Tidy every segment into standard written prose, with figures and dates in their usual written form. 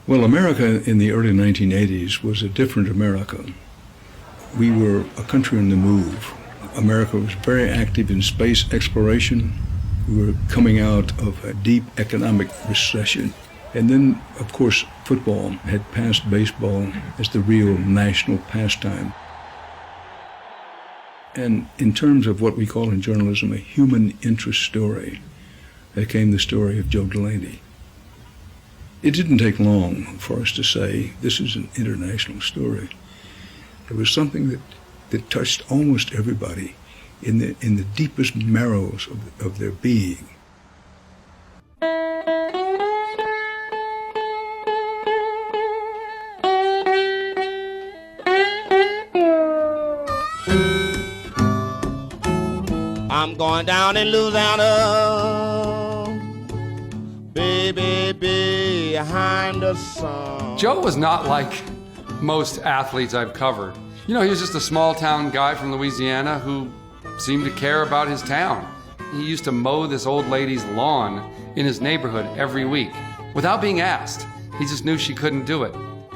Well, America in the early 1980s was a different America. We were a country on the move. America was very active in space exploration. We were coming out of a deep economic recession. And then, of course, football had passed baseball as the real national pastime. And in terms of what we call in journalism a human interest story, there came the story of Joe Delany. It didn't take long for us to say, this is an international story. It was something that touched almost everybody in the deepest marrows of their being. I'm going down in Louisiana, baby, behind the sun. Joe was not like most athletes I've covered. You know, he was just a small town guy from Louisiana who seemed to care about his town. He used to mow this old lady's lawn in his neighborhood every week without being asked. He just knew she couldn't do it.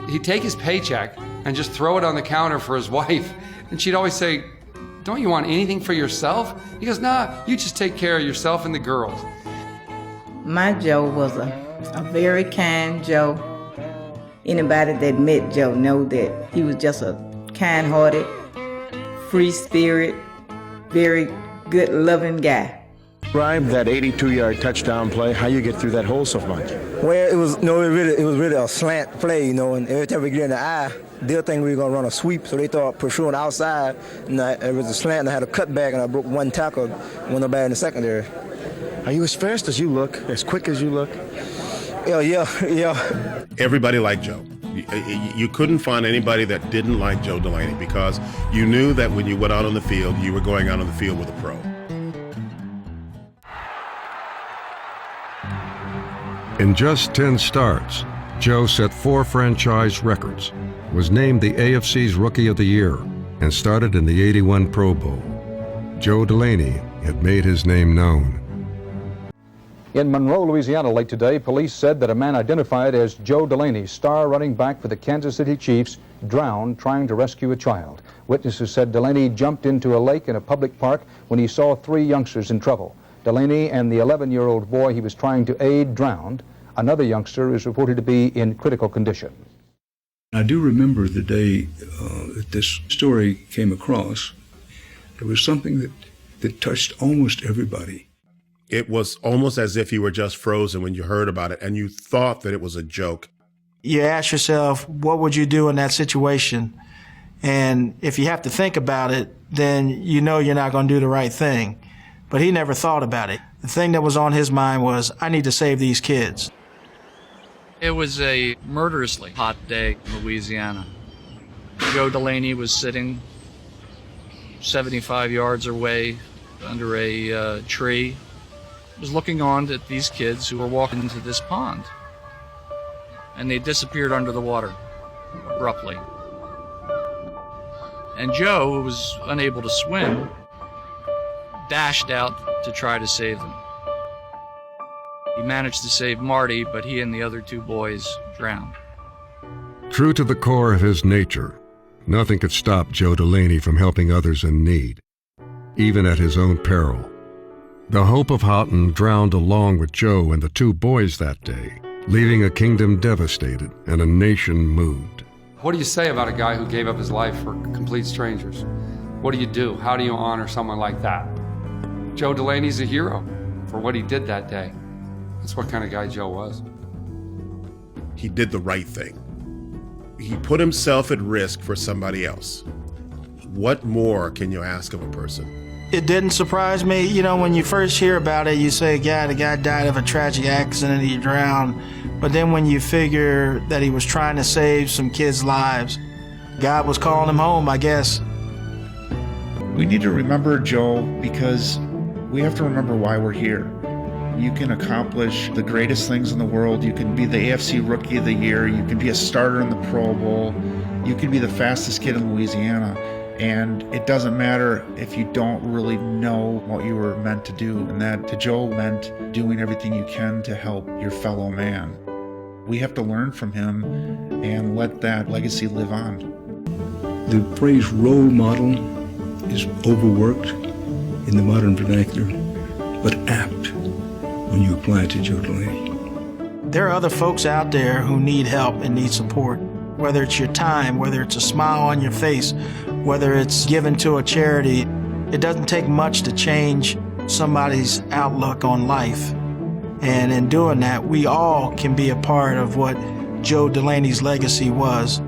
He'd take his paycheck and just throw it on the counter for his wife, and she'd always say, "Don't you want anything for yourself?" He goes, "Nah, you just take care of yourself and the girls." My Joe was a very kind Joe. Anybody that met Joe know that he was just a kind-hearted, free spirit, very good, loving guy. Describe that 82-yard touchdown play, how you get through that hole so much. Well, it was really a slant play, and every time we get in the eye, they'll think we were going to run a sweep, so they thought pursuing outside, and it was a slant, and I had a cutback, and I broke one tackle, went nobody in the secondary. Are you as fast as you look, as quick as you look? Yeah. Everybody liked Joe. You couldn't find anybody that didn't like Joe Delany because you knew that when you went out on the field, you were going out on the field with a pro. In just 10 starts, Joe set 4 franchise records, was named the AFC's Rookie of the Year, and started in the '81 Pro Bowl. Joe Delany had made his name known. In Monroe, Louisiana, late today, police said that a man identified as Joe Delany, star running back for the Kansas City Chiefs, drowned trying to rescue a child. Witnesses said Delany jumped into a lake in a public park when he saw 3 youngsters in trouble. Delany and the 11-year-old boy he was trying to aid drowned. Another youngster is reported to be in critical condition. I do remember the day that this story came across. It was something that touched almost everybody. It was almost as if you were just frozen when you heard about it and you thought that it was a joke. You ask yourself, what would you do in that situation? And if you have to think about it, then you know you're not going to do the right thing. But he never thought about it. The thing that was on his mind was, I need to save these kids. It was a murderously hot day in Louisiana. Joe Delany was sitting 75 yards away under a tree. He was looking on at these kids who were walking into this pond. And they disappeared under the water abruptly. And Joe, who was unable to swim, dashed out to try to save them. He managed to save Marty, but he and the other 2 boys drowned. True to the core of his nature, nothing could stop Joe Delany from helping others in need, even at his own peril. The Hope of Houghton drowned along with Joe and the 2 boys that day, leaving a kingdom devastated and a nation moved. What do you say about a guy who gave up his life for complete strangers? What do you do? How do you honor someone like that? Joe Delany's a hero for what he did that day. That's what kind of guy Joe was. He did the right thing. He put himself at risk for somebody else. What more can you ask of a person? It didn't surprise me. You know, when you first hear about it, you say, yeah, the guy died of a tragic accident, he drowned. But then when you figure that he was trying to save some kids' lives, God was calling him home, I guess. We need to remember Joe because we have to remember why we're here. You can accomplish the greatest things in the world. You can be the AFC Rookie of the Year. You can be a starter in the Pro Bowl. You can be the fastest kid in Louisiana. And it doesn't matter if you don't really know what you were meant to do. And that to Joe meant doing everything you can to help your fellow man. We have to learn from him and let that legacy live on. The phrase role model is overworked in the modern vernacular, but apt when you apply it to Joe Delany. There are other folks out there who need help and need support, whether it's your time, whether it's a smile on your face, whether it's given to a charity. It doesn't take much to change somebody's outlook on life. And in doing that, we all can be a part of what Joe Delany's legacy was.